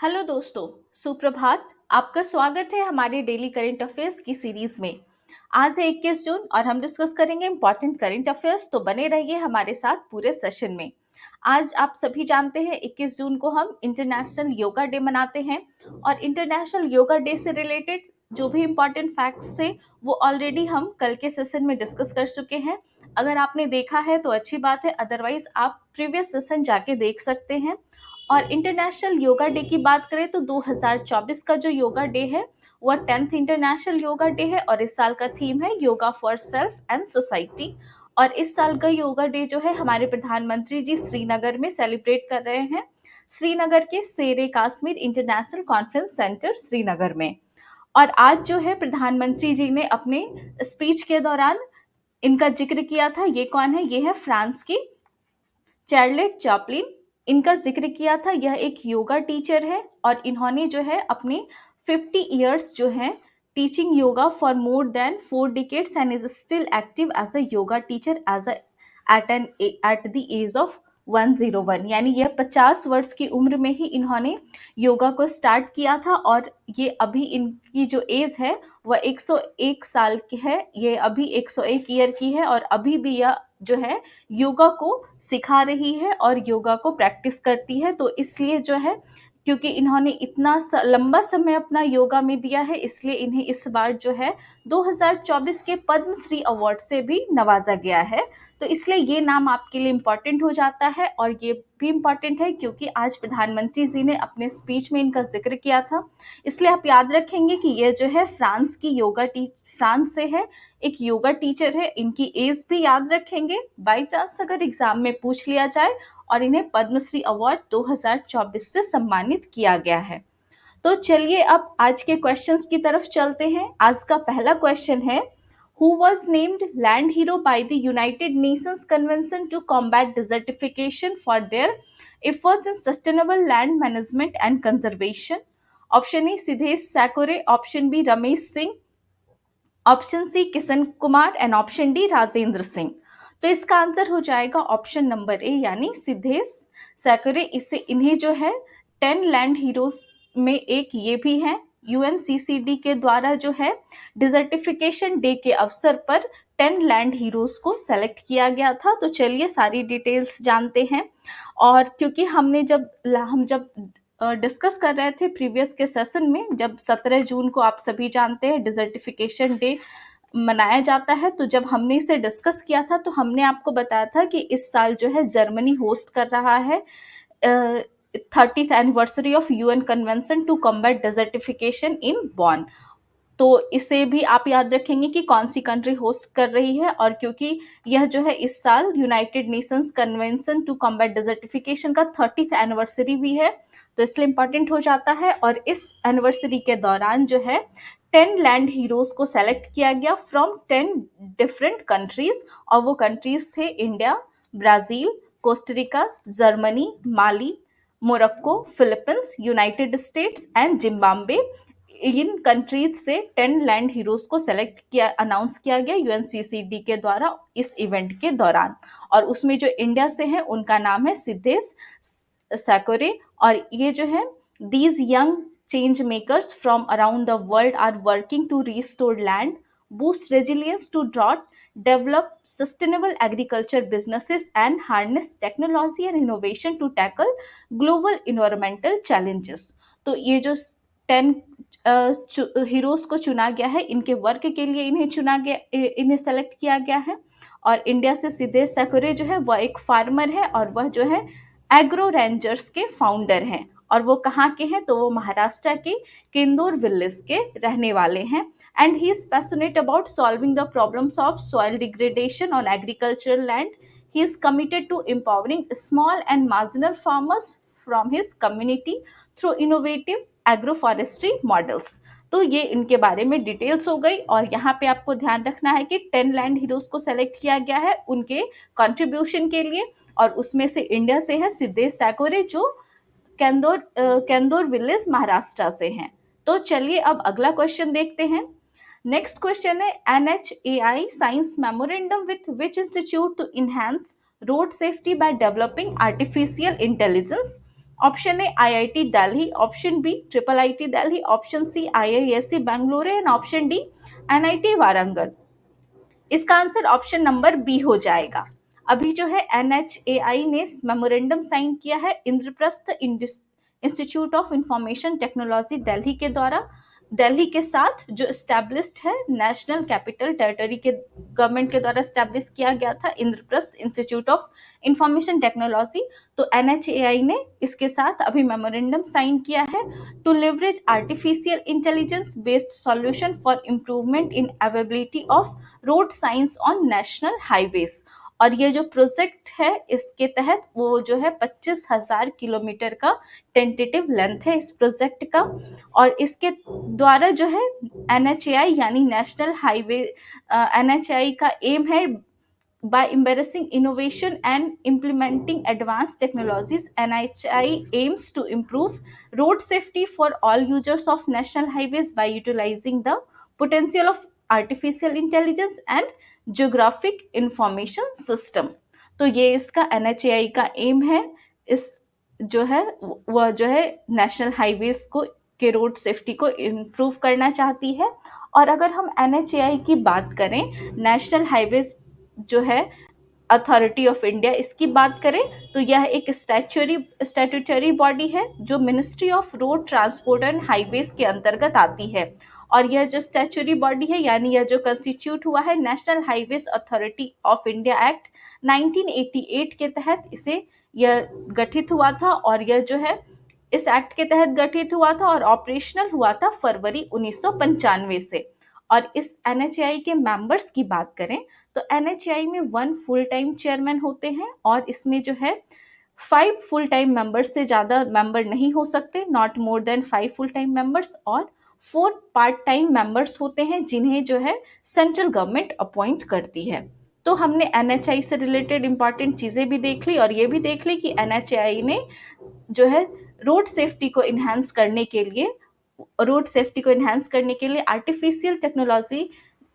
Hello दोस्तों, सुप्रभात। आपका स्वागत है हमारे डेली करंट अफेयर्स की सीरीज में। आज है 21 जून और हम डिस्कस करेंगे इम्पॉर्टेंट करंट अफेयर्स, तो बने रहिए हमारे साथ पूरे सेशन में। आज आप सभी जानते हैं 21 जून को हम इंटरनेशनल योगा डे मनाते हैं और इंटरनेशनल योगा डे से रिलेटेड जो भी इम्पॉर्टेंट फैक्ट्स थे वो ऑलरेडी हम कल के सेशन में डिस्कस कर चुके हैं। अगर आपने देखा है तो अच्छी बात है, अदरवाइज आप प्रीवियस सेशन जाके देख सकते हैं। और इंटरनेशनल योगा डे की बात करें तो 2024 का जो योगा डे है वह 10th इंटरनेशनल योगा डे है और इस साल का थीम है yoga for self and society. और इस साल का योगा डे जो है हमारे प्रधानमंत्री जी श्रीनगर में सेलिब्रेट कर रहे हैं, श्रीनगर के शेरे Kashmir international conference centre Srinagar में। और आज जो है प्रधानमंत्री जी ने अपने स्पीच के दौरान इनका जिक्र किया था। ये कौन है? ये है फ्रांस की चार्लेट चैपलिन। इनका जिक्र किया था। यह एक योगा टीचर है और इन्होंने जो है अपने 50 इयर्स जो है teaching yoga for more than 4 decades and is still active as a yoga teacher at the age of 101। यानी यह 50 वर्ष की उम्र में ही इन्होंने योगा को स्टार्ट किया था और ये अभी इनकी जो एज है वह 101 साल की है। ये अभी 101 ईयर की है और अभी भी यह जो है योगा को सिखा रही है और योगा को प्रैक्टिस करती है। तो इसलिए जो है, क्योंकि इन्होंने इतना लंबा समय अपना योगा में दिया है, इसलिए इन्हें इस बार जो है 2024 के पद्मश्री अवार्ड से भी नवाजा गया है। तो इसलिए ये नाम आपके लिए इम्पॉर्टेंट हो जाता है और ये भी इम्पॉर्टेंट है क्योंकि आज प्रधानमंत्री जी ने अपने स्पीच में इनका जिक्र किया था। इसलिए आप याद रखेंगे कि ये जो है फ्रांस से है, एक योगा टीचर है। इनकी एज भी याद रखेंगे, बाई चांस अगर एग्जाम में पूछ लिया जाए। और इन्हें पद्मश्री अवार्ड 2024 से सम्मानित किया गया है। तो चलिए अब आज के क्वेश्चंस की तरफ चलते हैं। आज का पहला क्वेश्चन है, who was named land hero by the United Nations Convention to combat desertification for their efforts in sustainable land management and conservation? Option A Siddhesh Saikore, option B Ramesh Singh, option C Kishan Kumar and option D Rajendra Singh. तो इसका answer हो जाएगा option number A यानी सिद्धेश सैकरे। इससे इन्हें जो है 10 land heroes में एक ये भी है। यूएनसीसीडी के द्वारा जो है डिजर्टिफिकेशन डे के अवसर पर 10 लैंड हीरोज को सेलेक्ट किया गया था। तो चलिए सारी डिटेल्स जानते हैं। और क्योंकि हम जब डिस्कस कर रहे थे प्रीवियस के सेशन में, जब 17 जून को आप सभी जानते हैं डिजर्टिफिकेशन डे मनाया जाता है, तो जब हमने इसे डिस्कस किया था तो हमने आपको बताया था कि इस साल जो है जर्मनी होस्ट कर रहा है 30th anniversary of UN convention to combat desertification in Bonn. तो इसे भी आप याद रखेंगे कि कौन सी कंट्री होस्ट कर रही है। और क्योंकि यह जो है इस साल United Nations Convention to combat Desertification का 30th एनिवर्सरी भी है, तो इसलिए इम्पॉर्टेंट हो जाता है। और इस एनिवर्सरी के दौरान जो है 10 लैंड हीरोज को सेलेक्ट किया गया फ्रॉम 10 डिफरेंट कंट्रीज। और वो कंट्रीज थे India, Brazil, Costa Rica, Germany, Mali, Morocco, Philippines, United states and Zimbabwe. In countries से 10 लैंड हीरोज को सेलेक्ट किया, अनाउंस किया गया यूएनसीसीडी के द्वारा इस इवेंट के दौरान। और उसमें जो इंडिया से हैं उनका नाम है सिद्धेश सैकोरे। और ये जो है these young change makers from around the world are working to restore land, boost resilience to drought, develop sustainable agriculture businesses, and harness technology and innovation to tackle global environmental challenges. तो ये जो 10 heroes को चुना गया है, इनके work के लिए इन्हें सेलेक्ट किया गया है। और इंडिया से सिद्धेश सैकोरे जो है वह एक फार्मर है और वह जो है एग्रो रेंजर्स के फाउंडर हैं। और वो कहाँ के हैं? तो वो महाराष्ट्र के किंदौर विलेज के रहने वाले हैं। And he is passionate about solving the problems of soil degradation on agricultural land. He is committed to empowering small and marginal farmers from his community through innovative agro forestry models. तो ये इनके बारे में details हो गई। और यहाँ पे आपको ध्यान रखना है कि 10 लैंड हीरोज को सेलेक्ट किया गया है उनके कंट्रीब्यूशन के लिए। और उसमें से इंडिया से है सिद्धेश सैकोरे जो केंदोर विलेज महाराष्ट्र से हैं। तो चलिए अब अगला क्वेश्चन देखते हैं। नेक्स्ट क्वेश्चन है, NHAI signs memorandum with which institute to enhance road safety by developing artificial intelligence. Option A IIT Delhi, option B triple IT Delhi, option C IISc Bengaluru and option D NIT Warangal. इसका answer option number B हो जाएगा। अभी जो है NHAI ने memorandum sign किया है Indraprastha Institute of Information Technology Delhi के द्वारा, दिल्ली के साथ जो स्टैब्लिश्ड है नेशनल कैपिटल टेरिटरी के गवर्नमेंट के द्वारा स्टैब्लिश किया गया था Indraprastha Institute of Information Technology. तो एनएचएआई ने इसके साथ अभी मेमोरेंडम साइन किया है to leverage artificial intelligence based solution for improvement in availability of road signs on national highways. और ये जो प्रोजेक्ट है इसके तहत वो जो है 25,000 किलोमीटर का टेंटेटिव लेंथ है इस प्रोजेक्ट का। और इसके द्वारा जो है एनएचएआई यानी नेशनल हाईवे एनएचएआई का एम है by embracing innovation and implementing advanced technologies, NHI aims to improve road safety for all users of national highways by utilizing the potential of artificial intelligence and geographic information system। तो ये इसका NHAI का M है। इस जो है वह जो है नेशनल हाईवेज को के रोड सेफ्टी को इम्प्रूव करना चाहती है। और अगर हम NHAI की बात करें, नेशनल हाईवेज जो है अथॉरिटी ऑफ इंडिया, इसकी बात करें तो यह एक स्टैट्यूटरी बॉडी है जो ministry of road transport and highways के अंतर्गत आती है। और यह जो स्टैट्यूटरी बॉडी है यानी यह जो कंस्टिट्यूट हुआ है national highways authority of India act 1988 के तहत इसे यह गठित हुआ था। और यह जो है इस एक्ट के तहत गठित हुआ था और ऑपरेशनल हुआ था फरवरी 1995 से। और इस एनएचएआई के मेंबर्स की बात करें तो एनएचएआई में 1 फुल टाइम चेयरमैन होते हैं और इसमें जो है 5 फुल टाइम मेंबर्स से ज़्यादा मेंबर नहीं हो सकते, not more than 5 full time members. और 4 पार्ट टाइम मेंबर्स होते हैं जिन्हें जो है सेंट्रल गवर्नमेंट अपॉइंट करती है। तो हमने एनएचएआई से रिलेटेड इंपॉर्टेंट चीज़ें भी देख ली और ये भी देख ली कि एनएचएआई ने जो है रोड सेफ्टी को इन्हांस करने के लिए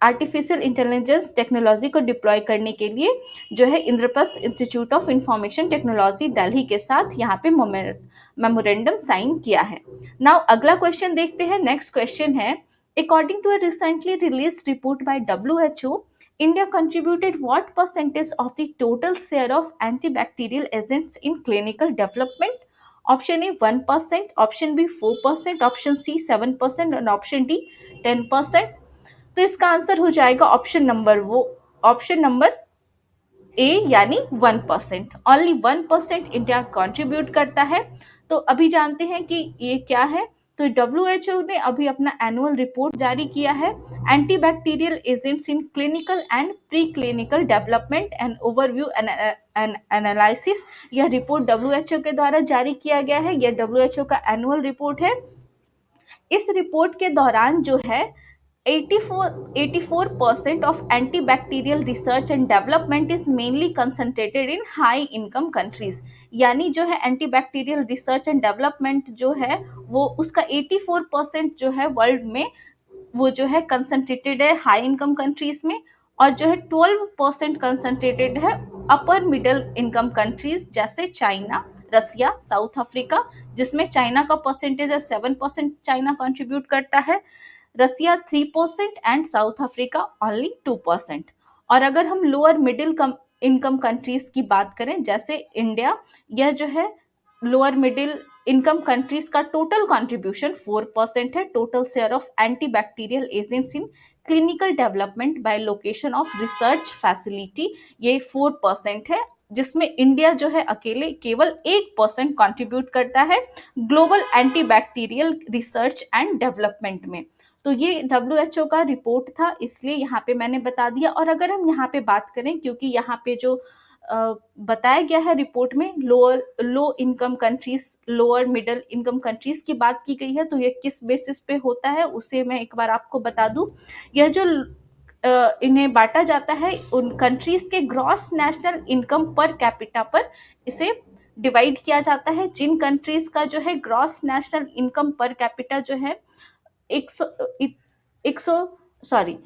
आर्टिफिशियल इंटेलिजेंस टेक्नोलॉजी को डिप्लॉय करने के लिए जो है Indraprastha Institute of Information Technology Delhi के साथ यहाँ पे मेमोरेंडम साइन किया है। नाउ अगला क्वेश्चन देखते हैं। नेक्स्ट क्वेश्चन है, according to a recently release report by WHO, India contributed what percentage of the total share of antibacterial agents in clinical development? Option A 1%, option B 4%, option C 7% और option D 10%। तो इसका answer हो जाएगा option number A यानी 1%। Only 1% India contribute करता है। तो अभी जानते हैं कि ये क्या है। तो WHO ने अभी अपना एनुअल रिपोर्ट जारी किया है, antibacterial agents in clinical and pre clinical development and overview and analysis. यह रिपोर्ट WHO के द्वारा जारी किया गया है। यह WHO का एनुअल रिपोर्ट है। इस रिपोर्ट के दौरान जो है 84% of antibacterial research and development is mainly concentrated in high income countries। यानी जो है एंटीबैक्टीरियल रिसर्च एंड डेवलपमेंट जो है वो उसका 84% जो है वर्ल्ड में वो जो है कंसंट्रेटेड है हाई इनकम कंट्रीज में। और जो है 12% कंसंट्रेटेड है अपर मिडिल इनकम कंट्रीज जैसे चाइना, रसिया, साउथ अफ्रीका, जिसमें चाइना का परसेंटेज है 7%, चाइना कंट्रीब्यूट करता है, रसिया 3% एंड साउथ अफ्रीका ओनली 2%। और अगर हम लोअर मिडिल इनकम कंट्रीज की बात करें जैसे इंडिया, यह जो है लोअर मिडिल इनकम कंट्रीज का टोटल कंट्रीब्यूशन 4% है। Total share of antibacterial agents in clinical development by location of research facility ये 4% है, जिसमें इंडिया जो है अकेले केवल 1% कंट्रीब्यूट करता है global antibacterial research and development में। तो ये WHO का रिपोर्ट था, इसलिए यहाँ पे मैंने बता दिया। और अगर हम यहाँ पे बात करें, क्योंकि यहाँ पे जो बताया गया है रिपोर्ट में low income countries, lower middle income countries की बात की गई है, तो ये किस बेसिस पे होता है उसे मैं एक बार आपको बता दूं। यह जो इन्हें बांटा जाता है उन कंट्रीज के gross national income per capita पर इसे डिवाइड किया जाता है। जिन कंट्रीज का जो है gross national income per capita जो है 100 सॉरी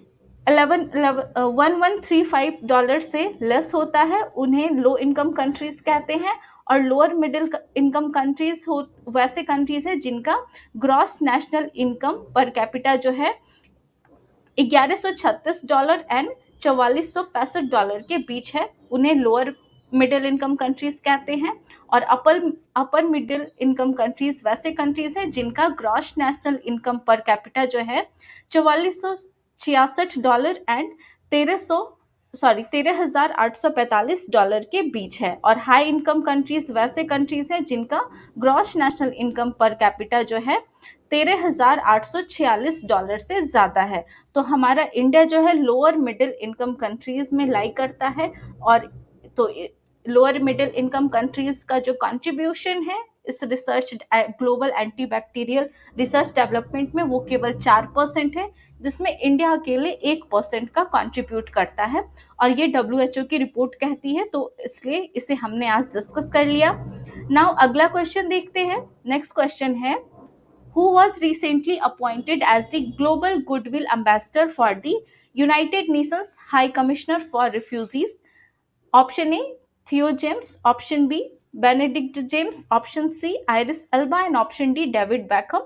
$1135 से लेस होता है उन्हें लो इनकम कंट्रीज कहते हैं। और लोअर मिडिल इनकम कंट्रीज हो वैसे कंट्रीज है जिनका gross national income per capita जो है $1136 एंड $4465 के बीच है, उन्हें लोअर मिडिल इनकम कंट्रीज कहते हैं। और अपर मिडिल इनकम कंट्रीज वैसे कंट्रीज हैं जिनका gross national income per capita जो है $4466 एंड 13,845 के बीच है। और हाई इनकम कंट्रीज वैसे कंट्रीज हैं जिनका gross national income per capita जो है $13,846 से ज्यादा है। तो हमारा इंडिया जो है लोअर मिडिल इनकम कंट्रीज में लाई करता है। और तो लोअर मिडिल इनकम कंट्रीज का जो कंट्रीब्यूशन है इस research global antibacterial research development में वो केवल 4% है, जिसमें इंडिया अकेले 1% का कंट्रीब्यूट करता है। और ये WHO की रिपोर्ट कहती है, तो इसलिए इसे हमने आज डिस्कस कर लिया। नाउ अगला क्वेश्चन देखते हैं। नेक्स्ट क्वेश्चन है, who was recently appointed as the Global Goodwill Ambassador for the United Nations High Commissioner for Refugees? Option A, Theo James. Option B, Benedict James. Option C, Iris Elba. And Option D, David Beckham.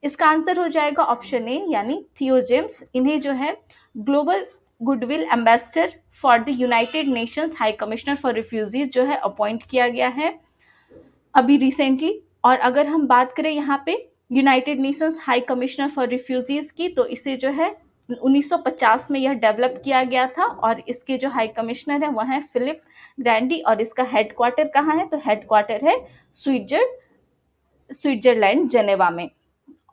इसका answer हो जाएगा option A यानी थियो James. इन्हें जो है global goodwill ambassador for the United Nations high commissioner for refugees जो है अपॉइंट किया गया है अभी रिसेंटली। और अगर हम बात करें यहाँ पे United Nations high commissioner for refugees की, तो इसे जो है 1950 में यह डेवलप किया गया था। और इसके जो हाई कमिश्नर है वह है फिलिप ग्रैंडी। और इसका हेडक्वार्टर कहाँ है, तो हेडक्वार्टर है स्विट्जरलैंड जेनेवा में।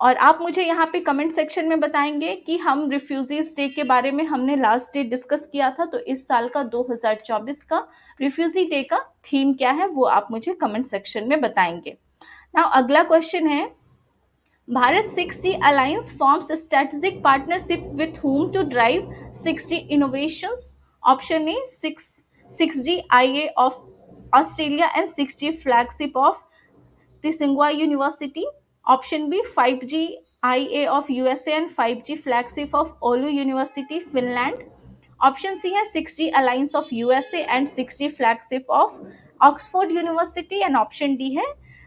और आप मुझे यहाँ पे कमेंट सेक्शन में बताएंगे कि हम रिफ्यूजीज डे के बारे में हमने लास्ट डे डिस्कस किया था, तो इस साल का 2024 का रिफ्यूजी डे का थीम क्या है वो आप मुझे कमेंट सेक्शन में बताएंगे। नाउ अगला क्वेश्चन है, Bharat 6G alliance forms strategic partnership with whom to drive 6G innovations? Option A, 6G IA of Australia and 6G flagship of Tsinghua University. Option B, 5G IA of USA and 5G flagship of Oulu University, Finland. Option C है 6G Alliance of USA and 6G flagship of Oxford University. And option D है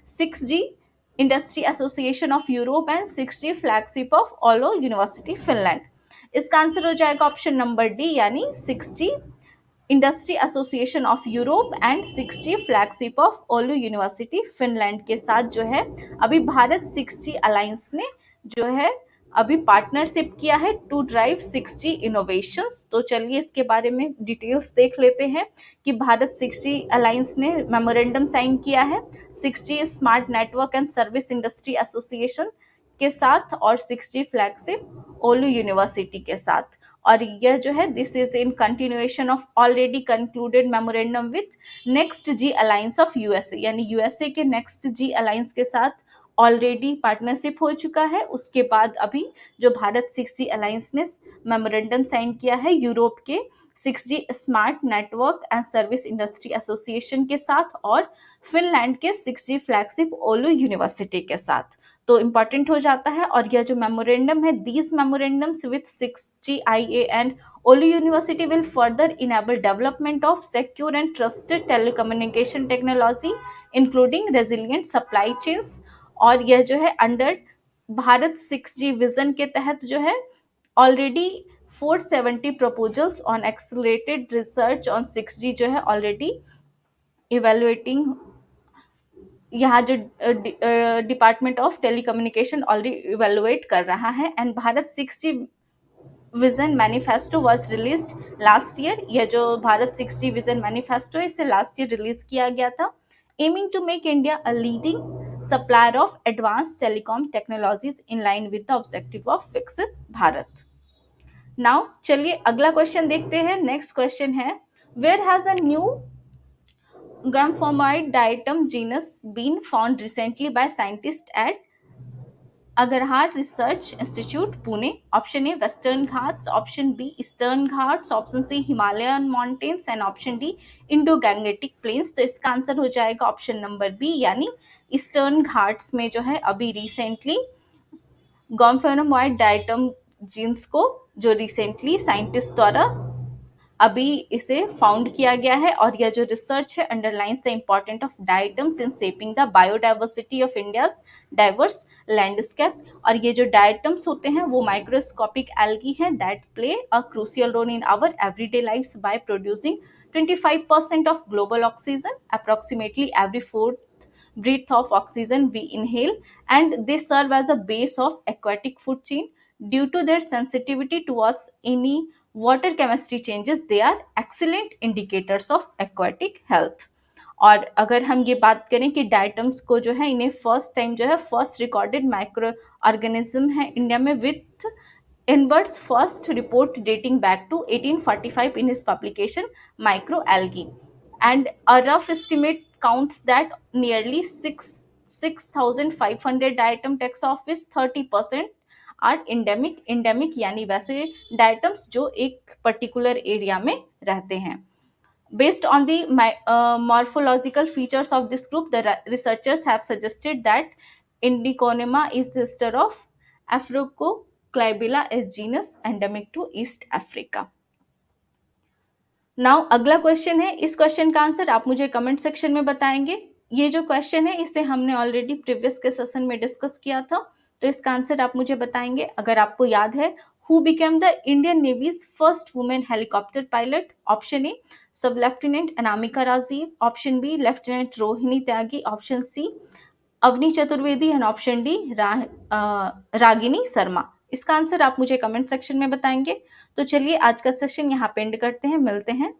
6G Industry Association of Europe and 6G flagship of Oulu University, Finland. इसका answer हो जाएगा option number D यानी 6G industry association of Europe and 6G flagship of Olu university Finland के साथ जो है अभी भारत 6G अलायंस ने जो है अभी पार्टनरशिप किया है टू ड्राइव 6G इनोवेशंस। तो चलिए इसके बारे में डिटेल्स देख लेते हैं कि भारत 6G अलायंस ने मेमोरेंडम साइन किया है 6G smart network and service industry association के साथ और 6G फ्लैगशिप ओलू यूनिवर्सिटी के साथ। और यह जो है this is in continuation of already concluded memorandum with Next G Alliance of USA, यानी यूएसए के नेक्स्ट जी अलायंस के साथ ऑलरेडी पार्टनरशिप हो चुका है। उसके बाद अभी जो भारत 6G अलायंस ने मेमोरेंडम साइन किया है यूरोप के 6G smart network and service industry association के साथ और फिनलैंड के 6G फ्लैगशिप ओलू यूनिवर्सिटी के साथ, तो इम्पॉर्टेंट हो जाता है। और यह जो मेमोरेंडम है these memorandums with 6G IA and Olu university will further enable development of secure and trusted telecommunication technology including resilient supply chains. और यह जो है अंडर भारत 6G विजन के तहत जो है already 470 proposals on accelerated research on 6G जो है ऑलरेडी इवेलुएटिंग यहाँ जो department of telecommunication already evaluate कर रहा है। And Bharat 6G vision manifesto was released last year. यह जो भारत 6G विजन मैनिफेस्टो है इसे लास्ट ईयर रिलीज किया गया था, aiming to make India a leading supplier of advance telecom technologies in line with the objective of Viksit Bharat. Now चलिए अगला question देखते हैं। नेक्स्ट क्वेश्चन है, where has a new Gumphomide diatom genus been found recently by scientists at Agarhar Research Institute, Pune? Option A, Western Ghats. Option B, Eastern Ghats. Option C, Himalayan mountains. And option D, Indo-Gangetic plains. तो इसका answer हो जाएगा option number B यानी eastern Ghats में जो है अभी recently गॉम्फेनोमाइड diatom jeans को जो रिसेंटली साइंटिस्ट द्वारा अभी इसे फाउंड किया गया है। और यह जो रिसर्च है underlines the important of diatoms in shaping the biodiversity of India's diverse landscape. और ये जो डायटम्स होते हैं वो माइक्रोस्कोपिक एल्गी हैं that play a crucial role in our everyday lifes by producing 25% of global oxygen, approximately every fourth breath of oxygen we inhale, and they serve as a base of aquatic food chain. Due to their sensitivity towards any water chemistry changes, they are excellent indicators of aquatic health. और अगर हम ये बात करें कि diatoms को जो है इन्हें फर्स्ट टाइम जो है फर्स्ट रिकॉर्डेड माइक्रो ऑर्गेनिज्म है इंडिया में with Invert's first report dating back to 1845 in his publication Microalgae. And a rough estimate counts that nearly 6,500 diatom texts of which 30% are endemic. Endemic यानी वैसे diatoms जो एक particular area में रहते हैं. Based on the morphological features of this group, the researchers have suggested that Indiconema is sister of Afrococlybilla, a genus endemic to East Africa. Now अगला question है, इस क्वेश्चन का आंसर आप मुझे कमेंट सेक्शन में बताएंगे. ये जो क्वेश्चन है इसे हमने ऑलरेडी प्रीवियस के सेशन में डिस्कस किया था, तो इसका आंसर आप मुझे बताएंगे. अगर आपको याद है, who became the Indian navy's first women helicopter pilot? Option A sub lieutenant Anamika Rajiv, option B lieutenant Rohini Tyagi, option C Avani Chaturvedi and option D Ragini Sharma. इसका आंसर आप मुझे कमेंट सेक्शन में बताएंगे. तो चलिए आज का सेशन यहाँ पे एंड करते हैं. मिलते हैं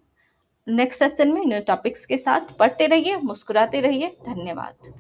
नेक्स्ट सेशन में न्यू टॉपिक्स के साथ. पढ़ते रहिए, मुस्कुराते रहिए. धन्यवाद.